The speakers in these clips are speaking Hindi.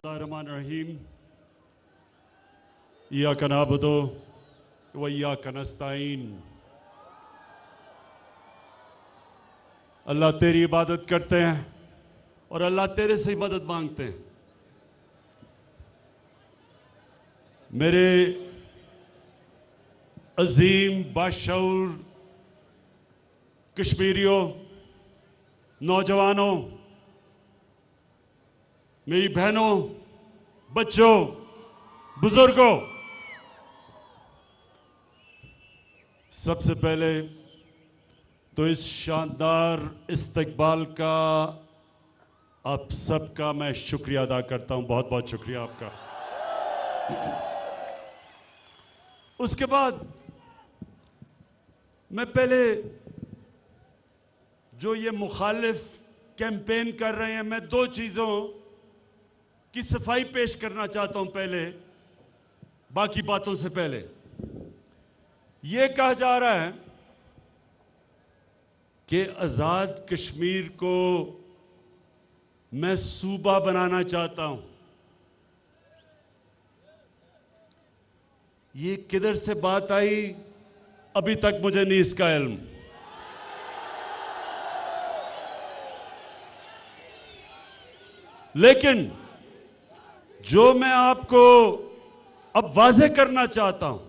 रहीम इय्याका नअबुदु व इय्याका नस्तईन। अल्लाह तेरी इबादत करते हैं और अल्लाह तेरे से ही मदद मांगते हैं। मेरे अजीम बाशऊर कश्मीरियों, नौजवानों, मेरी बहनों, बच्चों, बुजुर्गों, सबसे पहले तो इस शानदार इस्तकबाल का आप सबका मैं शुक्रिया अदा करता हूं। बहुत बहुत शुक्रिया आपका। उसके बाद मैं पहले जो ये मुखालिफ कैंपेन कर रहे हैं, मैं दो चीज़ों की सफाई पेश करना चाहता हूं। पहले बाकी बातों से पहले ये कहा जा रहा है कि आज़ाद कश्मीर को मैं सूबा बनाना चाहता हूं। ये किधर से बात आई अभी तक मुझे नहीं इसका इल्म। लेकिन जो मैं आपको अब वाज़ेह करना चाहता हूं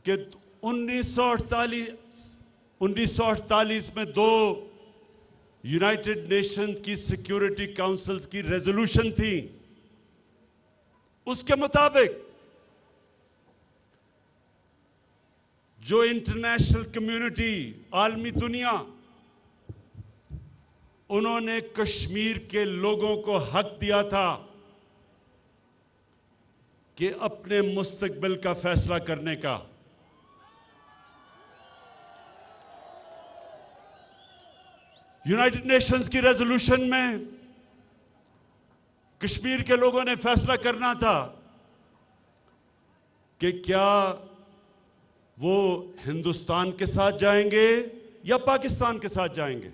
कि 1948 में दो यूनाइटेड नेशंस की सिक्योरिटी काउंसिल्स की रेजोल्यूशन थी। उसके मुताबिक जो इंटरनेशनल कम्युनिटी, आलमी दुनिया, उन्होंने कश्मीर के लोगों को हक दिया था कि अपने मुस्तकबिल का फैसला करने का। यूनाइटेड नेशंस की रेजोल्यूशन में कश्मीर के लोगों ने फैसला करना था कि क्या वो हिंदुस्तान के साथ जाएंगे या पाकिस्तान के साथ जाएंगे।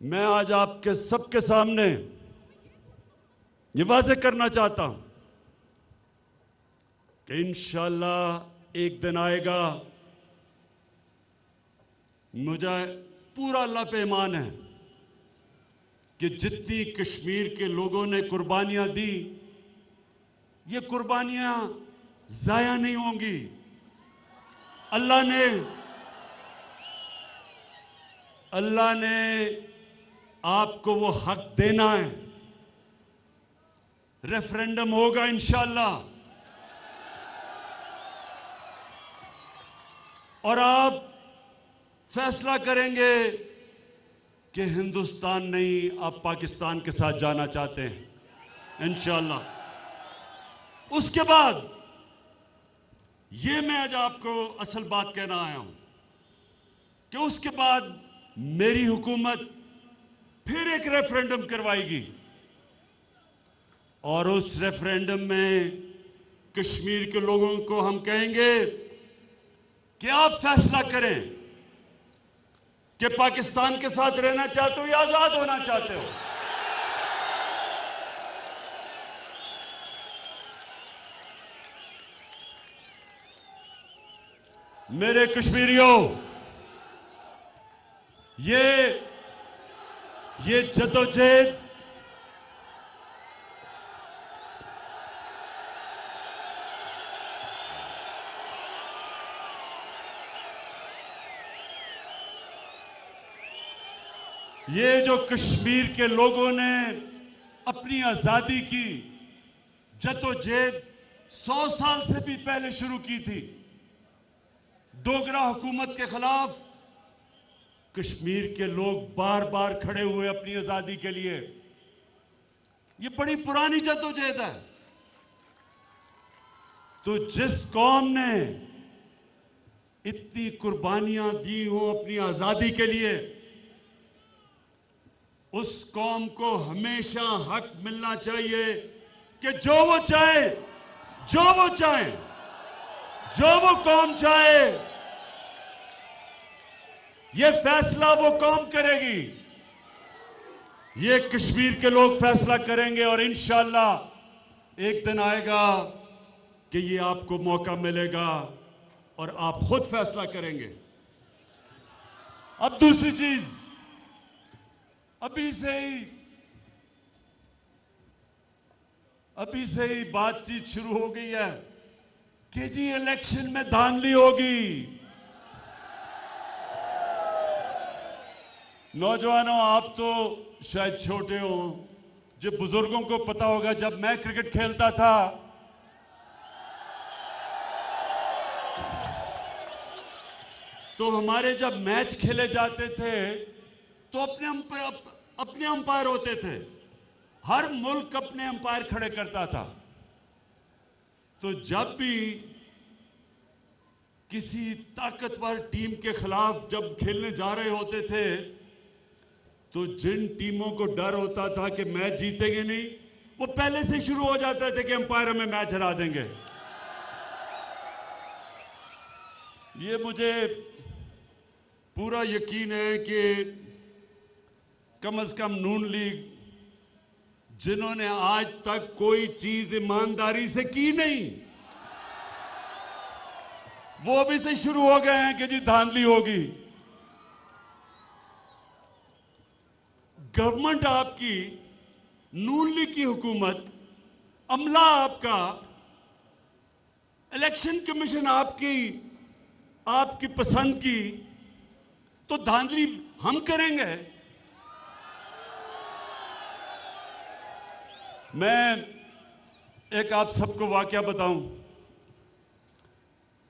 मैं आज आपके सबके सामने ये वाज़ेह करना चाहता हूं कि इंशाअल्लाह एक दिन आएगा, मुझे पूरा अल्लाह पे ईमान है कि जितनी कश्मीर के लोगों ने कुर्बानियां दी, ये कुर्बानियां जाया नहीं होंगी। अल्लाह ने आपको वो हक देना है। रेफरेंडम होगा इंशाअल्लाह और आप फैसला करेंगे कि हिंदुस्तान नहीं, आप पाकिस्तान के साथ जाना चाहते हैं इंशाअल्लाह। उसके बाद ये मैं आज आपको असल बात कहना आया हूं कि उसके बाद मेरी हुकूमत फिर एक रेफरेंडम करवाएगी और उस रेफरेंडम में कश्मीर के लोगों को हम कहेंगे कि आप फैसला करें कि पाकिस्तान के साथ रहना चाहते हो या आजाद होना चाहते हो। मेरे कश्मीरियों, ये जदोजहद ये जो कश्मीर के लोगों ने अपनी आजादी की जदोजहद 100 साल से भी पहले शुरू की थी, डोगरा हुकूमत के खिलाफ कश्मीर के लोग बार बार खड़े हुए अपनी आजादी के लिए। ये बड़ी पुरानी जदोजहद है। तो जिस कौम ने इतनी कुर्बानियां दी हो अपनी आजादी के लिए, उस कौम को हमेशा हक मिलना चाहिए कि जो वो चाहे, जो वो कौम चाहे, ये फैसला वो कौम करेगी। ये कश्मीर के लोग फैसला करेंगे और इंशाअल्लाह एक दिन आएगा कि ये आपको मौका मिलेगा और आप खुद फैसला करेंगे। अब दूसरी चीज, अभी से ही बातचीत शुरू हो गई है कि जी इलेक्शन में धांधली होगी। नौजवानों, आप तो शायद छोटे हो, जब बुजुर्गों को पता होगा, जब मैं क्रिकेट खेलता था तो हमारे जब मैच खेले जाते थे तो अपने अंपायर होते थे। हर मुल्क अपने अंपायर खड़े करता था। तो जब भी किसी ताकतवर टीम के खिलाफ जब खेलने जा रहे होते थे तो जिन टीमों को डर होता था कि मैच जीतेंगे नहीं, वो पहले से शुरू हो जाते थे कि अंपायर हमें मैच हरा देंगे। ये मुझे पूरा यकीन है कि कम से कम नून लीग, जिन्होंने आज तक कोई चीज ईमानदारी से की नहीं, वो अभी से शुरू हो गए हैं कि जी धांधली होगी। गवर्नमेंट आपकी, नून लीग की हुकूमत, अमला आपका, इलेक्शन कमीशन आपकी पसंद की, तो धांधली हम करेंगे। मैं एक आप सबको वाकया बताऊं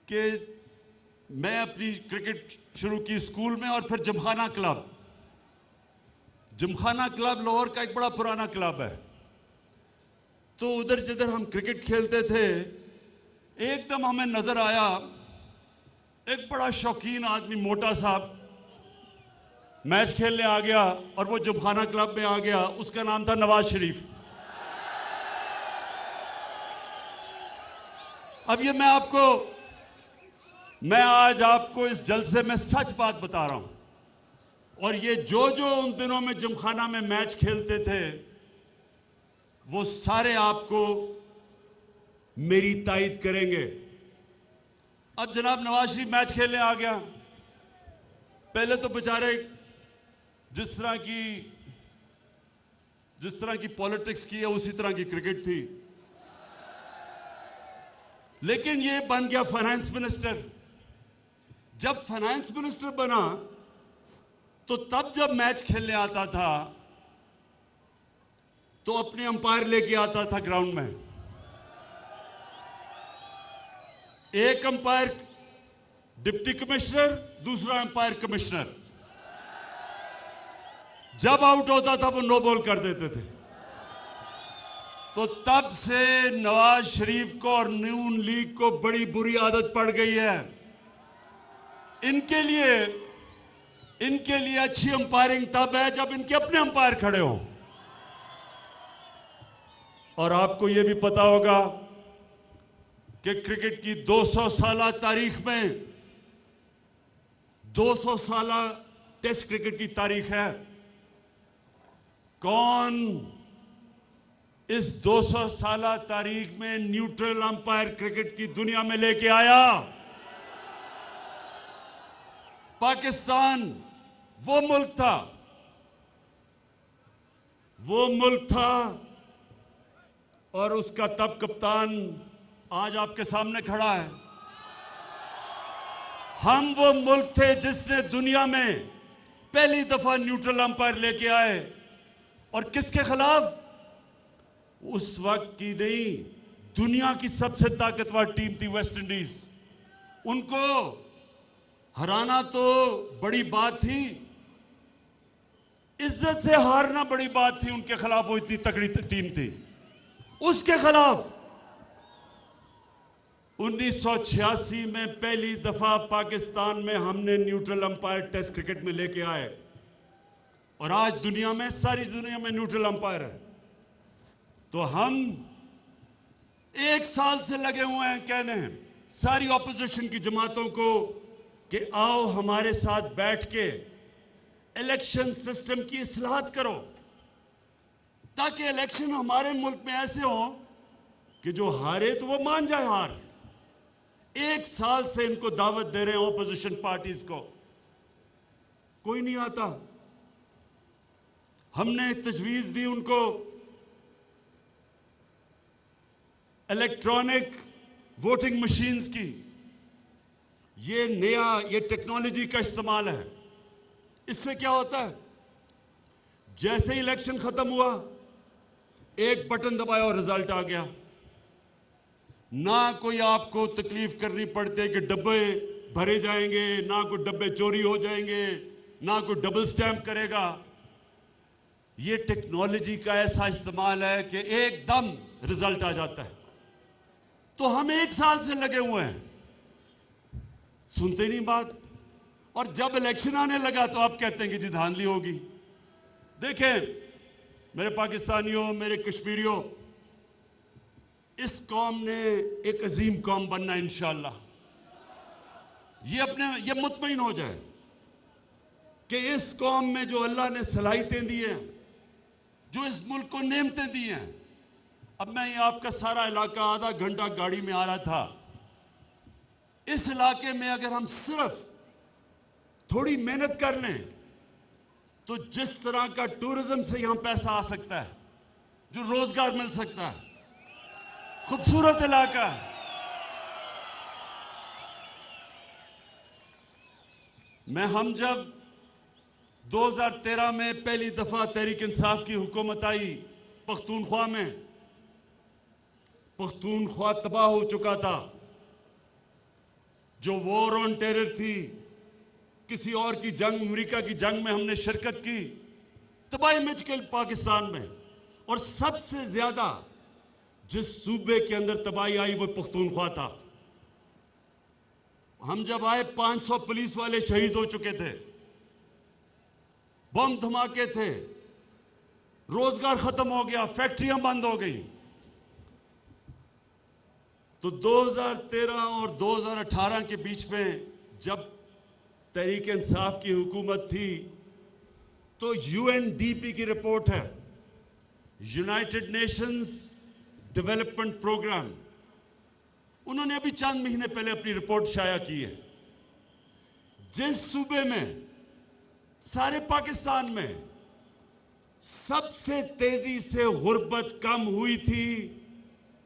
कि मैं अपनी क्रिकेट शुरू की स्कूल में और फिर जिमखाना क्लब लाहौर का एक बड़ा पुराना क्लब है। तो उधर जिधर हम क्रिकेट खेलते थे, एकदम हमें नजर आया एक बड़ा शौकीन आदमी, मोटा साहब, मैच खेलने आ गया और वो जिमखाना क्लब में आ गया। उसका नाम था नवाज शरीफ। अब ये मैं आज आपको इस जलसे में सच बात बता रहा हूं, और ये जो उन दिनों में जिमखाना में मैच खेलते थे वो सारे आपको मेरी तायद करेंगे। अब जनाब नवाज शरीफ मैच खेलने आ गया। पहले तो बेचारे जिस तरह की पॉलिटिक्स की है उसी तरह की क्रिकेट थी, लेकिन ये बन गया फाइनेंस मिनिस्टर। जब फाइनेंस मिनिस्टर बना तो तब जब मैच खेलने आता था तो अपने अंपायर लेके आता था ग्राउंड में। एक अंपायर डिप्टी कमिश्नर, दूसरा अंपायर कमिश्नर। जब आउट होता था वो नो बॉल कर देते थे। तो तब से नवाज शरीफ को और नून लीग को बड़ी बुरी आदत पड़ गई है। इनके लिए अच्छी अंपायरिंग तब है जब इनके अपने अंपायर खड़े हों। और आपको यह भी पता होगा कि क्रिकेट की 200 साल तारीख में 200 साल टेस्ट क्रिकेट की तारीख है। कौन इस 200 साल तारीख में न्यूट्रल अंपायर क्रिकेट की दुनिया में लेके आया? पाकिस्तान वो मुल्क था और उसका तब कप्तान आज आपके सामने खड़ा है। हम वो मुल्क थे जिसने दुनिया में पहली दफा न्यूट्रल अंपायर लेके आए, और किसके खिलाफ? उस वक्त की नहीं, दुनिया की सबसे ताकतवर टीम थी वेस्ट इंडीज। उनको हराना तो बड़ी बात थी, इज्जत से हारना बड़ी बात थी। उनके खिलाफ वो इतनी तगड़ी टीम थी। उसके खिलाफ 1986 में पहली दफा पाकिस्तान में हमने न्यूट्रल अंपायर टेस्ट क्रिकेट में लेके आए, और आज दुनिया में, सारी दुनिया में न्यूट्रल अंपायर है। तो हम 1 साल से लगे हुए हैं कहने सारी ऑपोजिशन की जमातों को कि आओ हमारे साथ बैठ के इलेक्शन सिस्टम की इस्लाहत करो। ताकि इलेक्शन हमारे मुल्क में ऐसे हो कि जो हारे तो वो मान जाए हार। 1 साल से इनको दावत दे रहे हैं ऑपोजिशन पार्टीज को, कोई नहीं आता। हमने तजवीज दी उनको इलेक्ट्रॉनिक वोटिंग मशीन्स की, ये नया ये टेक्नोलॉजी का इस्तेमाल है। इससे क्या होता है, जैसे ही इलेक्शन खत्म हुआ एक बटन दबाया और रिजल्ट आ गया। ना कोई आपको तकलीफ करनी पड़ती है कि डब्बे भरे जाएंगे, ना कोई डब्बे चोरी हो जाएंगे, ना कोई डबल स्टैंप करेगा। ये टेक्नोलॉजी का ऐसा इस्तेमाल है कि एकदम रिजल्ट आ जाता है। तो हम 1 साल से लगे हुए हैं, सुनते नहीं बात। और जब इलेक्शन आने लगा तो आप कहते हैं कि जी धांधली होगी। देखें मेरे पाकिस्तानियों, मेरे कश्मीरियों, इस कौम ने एक अजीम कौम बनना है इंशाअल्लाह। ये मुतमईन हो जाए कि इस कौम में जो अल्लाह ने सलाहियतें दी हैं, जो इस मुल्क को नेमतें दी हैं। अब मैं ये आपका सारा इलाका आधा घंटा गाड़ी में आ रहा था। इस इलाके में अगर हम सिर्फ थोड़ी मेहनत कर लें तो जिस तरह का टूरिज्म से यहां पैसा आ सकता है, जो रोजगार मिल सकता है, खूबसूरत इलाका है। हम जब 2013 में पहली दफा तहरीक इंसाफ की हुकूमत आई पख्तूनख्वा में, पख्तूनख्वा तबाह हो चुका था। जो वॉर ऑन टेरर थी, किसी और की जंग, अमेरिका की जंग में हमने शिरकत की, तबाही मच गई पाकिस्तान में। और सबसे ज्यादा जिस सूबे के अंदर तबाही आई वो पख्तूनख्वा था। हम जब आए 500 पुलिस वाले शहीद हो चुके थे, बम धमाके थे, रोजगार खत्म हो गया, फैक्ट्रियां बंद हो गई। तो 2013 और 2018 के बीच में जब तहरीक इंसाफ की हुकूमत थी तो यूएनडीपी की रिपोर्ट है, यूनाइटेड नेशंस डेवलपमेंट प्रोग्राम, उन्होंने अभी चंद महीने पहले अपनी रिपोर्ट शाया की है। जिस सूबे में, सारे पाकिस्तान में सबसे तेजी से गुर्बत कम हुई थी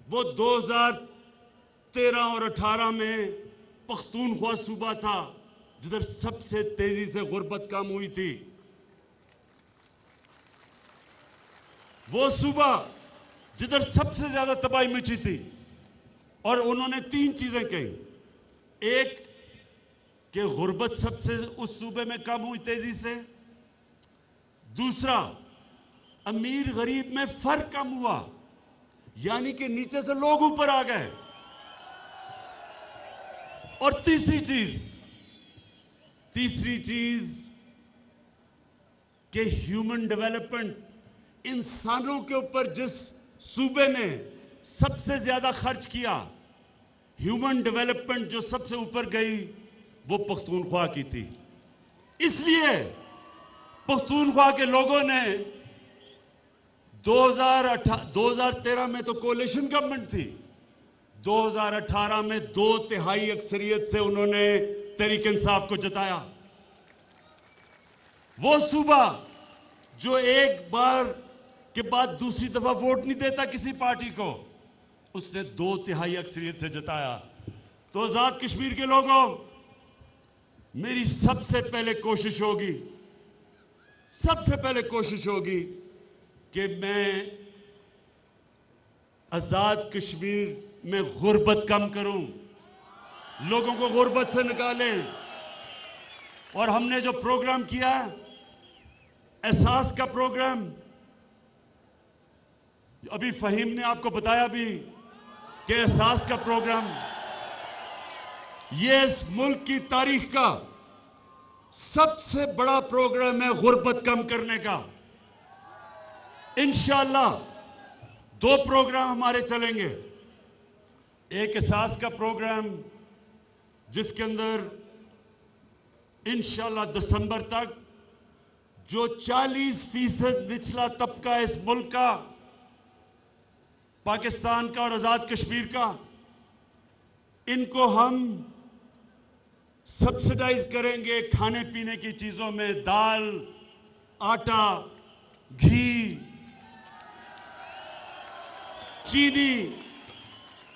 वो 2013 और 18 में पख्तूनख्वा सूबा था, जिधर सबसे तेजी से गुर्बत कम हुई थी। वो सूबा जिधर सबसे ज्यादा तबाही मची थी। और उन्होंने 3 चीजें कही। एक कि गुर्बत सबसे उस सूबे में कम हुई तेजी से। दूसरा, अमीर गरीब में फर्क कम हुआ, यानी कि नीचे से लोग ऊपर आ गए। और तीसरी चीज कि ह्यूमन डेवलपमेंट, इंसानों के ऊपर जिस सूबे ने सबसे ज्यादा खर्च किया, ह्यूमन डेवलपमेंट जो सबसे ऊपर गई, वो पख्तूनख्वा की थी। इसलिए पख्तूनख्वा के लोगों ने 2013 में तो कोalition गवर्नमेंट थी, 2018 में 2/3 अक्सरियत से उन्होंने तहरीक इंसाफ को जताया। वो सूबा जो एक बार के बाद दूसरी दफा वोट नहीं देता किसी पार्टी को, उसने 2/3 अक्सरियत से जताया। तो आजाद कश्मीर के लोगों, मेरी सबसे पहले कोशिश होगी कि मैं आजाद कश्मीर में गुर्बत कम करूं, लोगों को गुर्बत से निकालें। और हमने जो प्रोग्राम किया, एहसास का प्रोग्राम, अभी फहीम ने आपको बताया भी कि एहसास का प्रोग्राम ये इस मुल्क की तारीख का सबसे बड़ा प्रोग्राम है गुर्बत कम करने का। इंशाअल्लाह 2 प्रोग्राम हमारे चलेंगे। एक एहसास का प्रोग्राम जिसके अंदर इंशाअल्लाह दिसंबर तक जो 40% निचला तबका इस मुल्क का, पाकिस्तान का और आजाद कश्मीर का, इनको हम सब्सिडाइज करेंगे खाने पीने की चीजों में, दाल, आटा, घी, चीनी,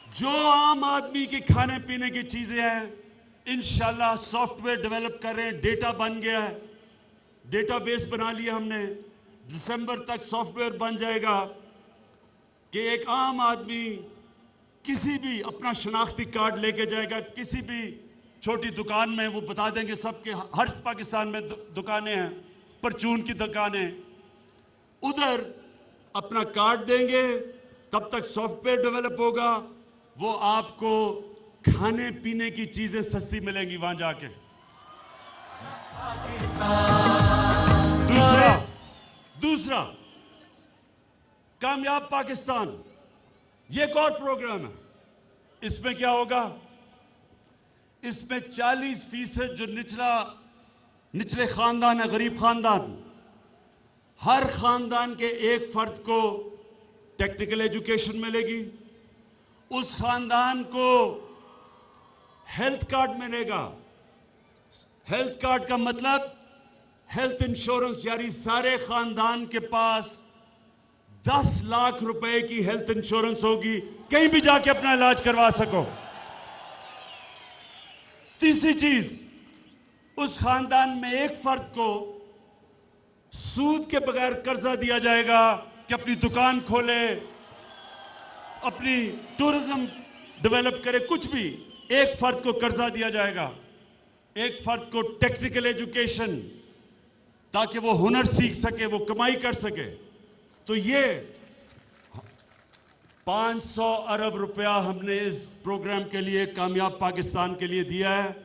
जो आम आदमी की खाने पीने की चीजें हैं। इंशाल्लाह सॉफ्टवेयर डेवलप कर रहे हैं, डेटा बन गया है, डेटाबेस बना लिया हमने। दिसंबर तक सॉफ्टवेयर बन जाएगा कि एक आम आदमी किसी भी अपना शनाख्ती कार्ड लेके जाएगा, किसी भी छोटी दुकान में, वो बता देंगे सबके, हर पाकिस्तान में दुकानें हैं, परचून की दुकानें, उधर अपना कार्ड देंगे, तब तक सॉफ्टवेयर डेवलप होगा, वो आपको खाने पीने की चीजें सस्ती मिलेंगी वहां जाके। दूसरा कामयाब पाकिस्तान, ये एक और प्रोग्राम है। इसमें क्या होगा? इसमें 40% जो निचले खानदान है, गरीब खानदान, हर खानदान के एक फर्द को टेक्निकल एजुकेशन मिलेगी, उस खानदान को हेल्थ कार्ड मिलेगा। हेल्थ कार्ड का मतलब हेल्थ इंश्योरेंस, यानी सारे खानदान के पास 10 लाख रुपए की हेल्थ इंश्योरेंस होगी, कहीं भी जाके अपना इलाज करवा सको। तीसरी चीज, उस खानदान में एक फर्द को सूद के बगैर कर्जा दिया जाएगा कि अपनी दुकान खोले, अपनी टूरिज्म डेवलप करे, कुछ भी। एक फर्द को कर्जा दिया जाएगा, एक फर्द को टेक्निकल एजुकेशन, ताकि वो हुनर सीख सके, वो कमाई कर सके। तो ये 500 अरब रुपया हमने इस प्रोग्राम के लिए, कामयाब पाकिस्तान के लिए दिया है।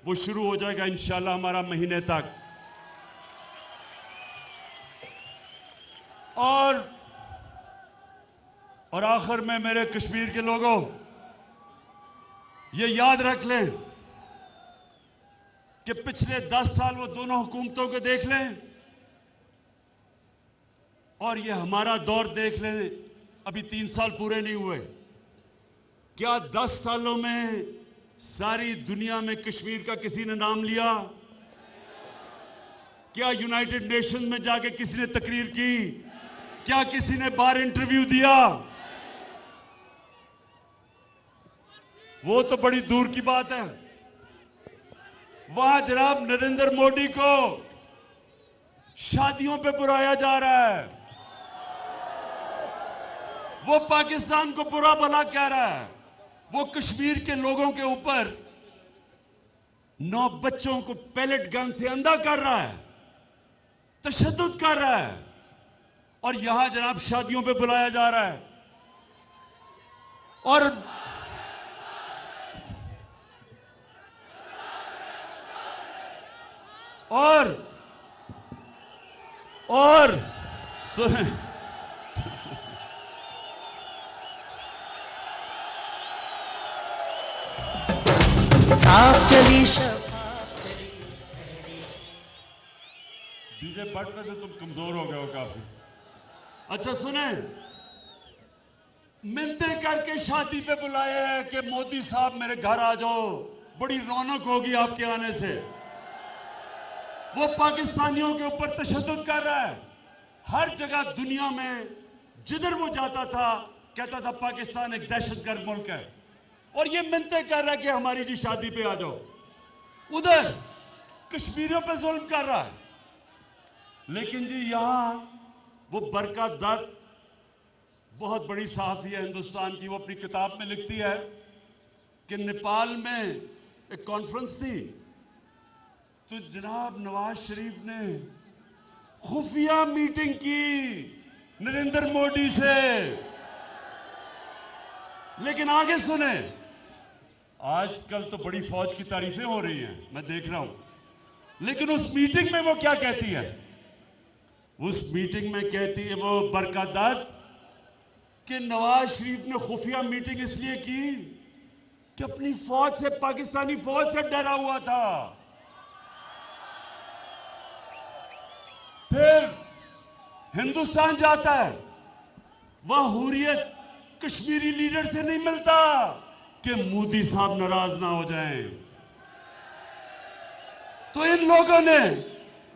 वो शुरू हो जाएगा इंशाल्लाह हमारा महीने तक। और आखिर में मेरे कश्मीर के लोगों, ये याद रख लें कि पिछले 10 साल वो दोनों हुकूमतों को देख लें और ये हमारा दौर देख लें। अभी 3 साल पूरे नहीं हुए। क्या 10 सालों में सारी दुनिया में कश्मीर का किसी ने नाम लिया? क्या यूनाइटेड नेशन में जाके किसी ने तकरीर की? क्या किसी ने बाहर इंटरव्यू दिया? वो तो बड़ी दूर की बात है। वहां जनाब नरेंद्र मोदी को शादियों पे बुलाया जा रहा है, वो पाकिस्तान को बुरा भला कह रहा है, वो कश्मीर के लोगों के ऊपर 9 बच्चों को पैलेट गन से अंधा कर रहा है, तशद्दुद कर रहा है, और यहां जनाब शादियों पे बुलाया जा रहा है। और सुने, साफ चली डीजे बटने से तुम कमजोर हो गए हो काफी। अच्छा सुने, मिलते करके शादी पे बुलाए हैं कि मोदी साहब मेरे घर आ जाओ, बड़ी रौनक होगी आपके आने से। वो पाकिस्तानियों के ऊपर तशद्दुद कर रहा है। हर जगह दुनिया में जिधर वो जाता था कहता था पाकिस्तान एक दहशतगर्द मुल्क है, और ये मिन्नतें कर रहा है कि हमारी जी शादी पे आ जाओ। उधर कश्मीरियों पे जुल्म कर रहा है। लेकिन जी यहां वो बरकत दत्त, बहुत बड़ी सहाफी है हिंदुस्तान की, वो अपनी किताब में लिखती है कि नेपाल में एक कॉन्फ्रेंस थी, तो जनाब नवाज शरीफ ने खुफिया मीटिंग की नरेंद्र मोदी से। लेकिन आगे सुने, आजकल तो बड़ी फौज की तारीफें हो रही हैं, मैं देख रहा हूं, लेकिन उस मीटिंग में वो क्या कहती है? उस मीटिंग में कहती है वो बरकत दत्त कि नवाज शरीफ ने खुफिया मीटिंग इसलिए की कि अपनी फौज से, पाकिस्तानी फौज से डरा हुआ था। फिर हिंदुस्तान जाता है, वह हुर्रियत कश्मीरी लीडर से नहीं मिलता कि मोदी साहब नाराज ना हो जाएं। तो इन लोगों ने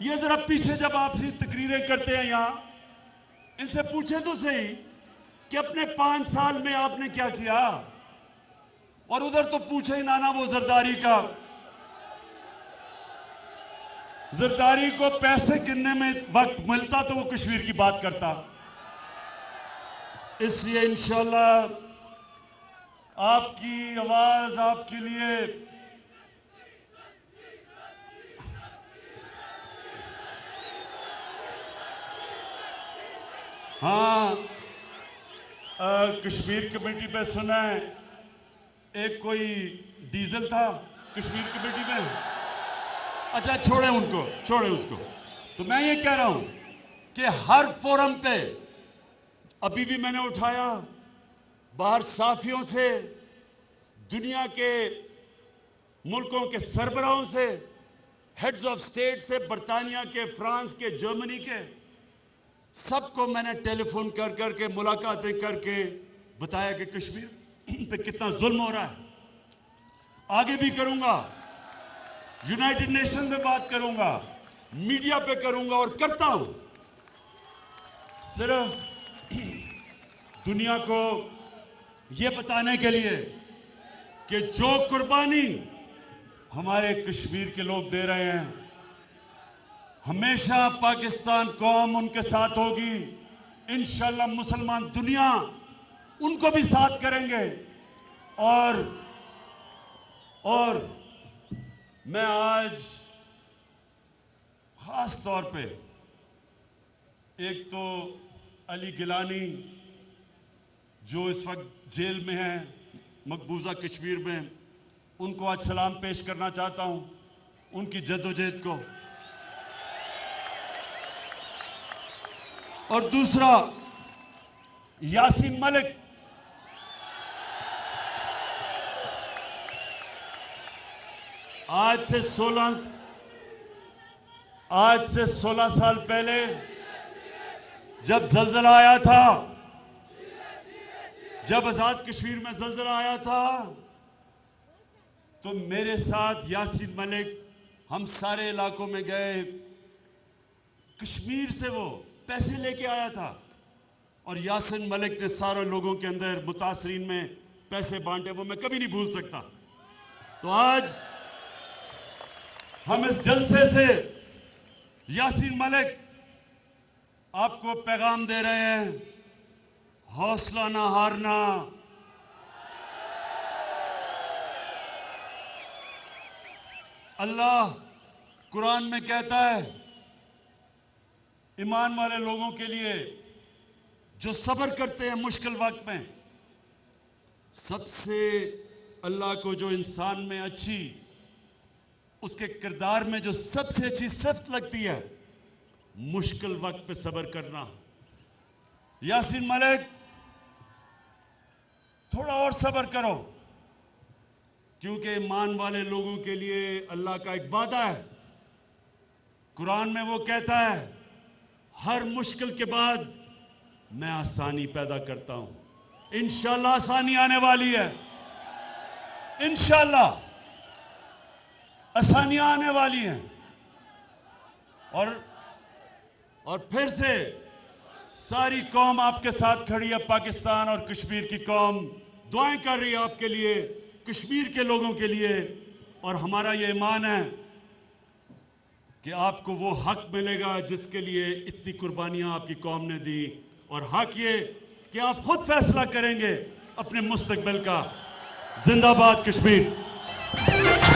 ये जरा पीछे जब आपसी तकरीरें करते हैं यहां, इनसे पूछे तो सही कि अपने 5 साल में आपने क्या किया। और उधर तो पूछे ही ना वो जरदारी का। जरदारी को पैसे गिनने में वक्त मिलता तो वो कश्मीर की बात करता। इसलिए इंशाल्लाह आपकी आवाज आपके लिए हाँ, कश्मीर कमेटी पे सुना है एक कोई डीजल था कश्मीर कमेटी में। अच्छा छोड़े उनको, छोड़े उसको। तो मैं ये कह रहा हूं कि हर फोरम पे अभी भी मैंने उठाया, बाहर साफियों से, दुनिया के मुल्कों के सरबराहों से, हेड्स ऑफ स्टेट से, बरतानिया के, फ्रांस के, जर्मनी के, सबको मैंने टेलीफोन कर करके मुलाकातें करके बताया कि कश्मीर पे कितना जुल्म हो रहा है। आगे भी करूंगा, यूनाइटेड नेशन में बात करूंगा, मीडिया पे करूंगा और करता हूं। सिर्फ दुनिया को यह बताने के लिए कि जो कुर्बानी हमारे कश्मीर के लोग दे रहे हैं, हमेशा पाकिस्तान कौम उनके साथ होगी। इंशाल्लाह मुसलमान दुनिया उनको भी साथ करेंगे। और मैं आज खास तौर पे एक तो अली गिलानी जो इस वक्त जेल में है मकबूजा कश्मीर में, उनको आज सलाम पेश करना चाहता हूं, उनकी जद्दोजहद को। और दूसरा यासीन मलिक, आज से 16 साल पहले जब जलजला आया था, जब आजाद कश्मीर में जलजला आया था, तो मेरे साथ यासीन मलिक हम सारे इलाकों में गए। कश्मीर से वो पैसे लेके आया था और यासीन मलिक ने सारे लोगों के अंदर मुतासरीन में पैसे बांटे, वो मैं कभी नहीं भूल सकता। तो आज हम इस जलसे से यासीन मलिक आपको पैगाम दे रहे हैं, हौसला ना हारना। अल्लाह कुरान में कहता है ईमान वाले लोगों के लिए जो सब्र करते हैं मुश्किल वक्त में, सबसे अल्लाह को जो इंसान में अच्छी, उसके किरदार में जो सबसे अच्छी सिफ्त लगती है, मुश्किल वक्त पे सब्र करना। यासीन मलिक थोड़ा और सब्र करो, क्योंकि ईमान वाले लोगों के लिए अल्लाह का एक वादा है। कुरान में वो कहता है हर मुश्किल के बाद मैं आसानी पैदा करता हूं। इंशाल्लाह आसानी आने वाली है, इंशाल्लाह आसानियां आने वाली हैं। और फिर से सारी कौम आपके साथ खड़ी है, पाकिस्तान और कश्मीर की कौम दुआएं कर रही है आपके लिए, कश्मीर के लोगों के लिए। और हमारा ये ईमान है कि आपको वो हक मिलेगा जिसके लिए इतनी कुर्बानियां आपकी कौम ने दी, और हक ये कि आप खुद फैसला करेंगे अपने मुस्तकबिल का। जिंदाबाद कश्मीर।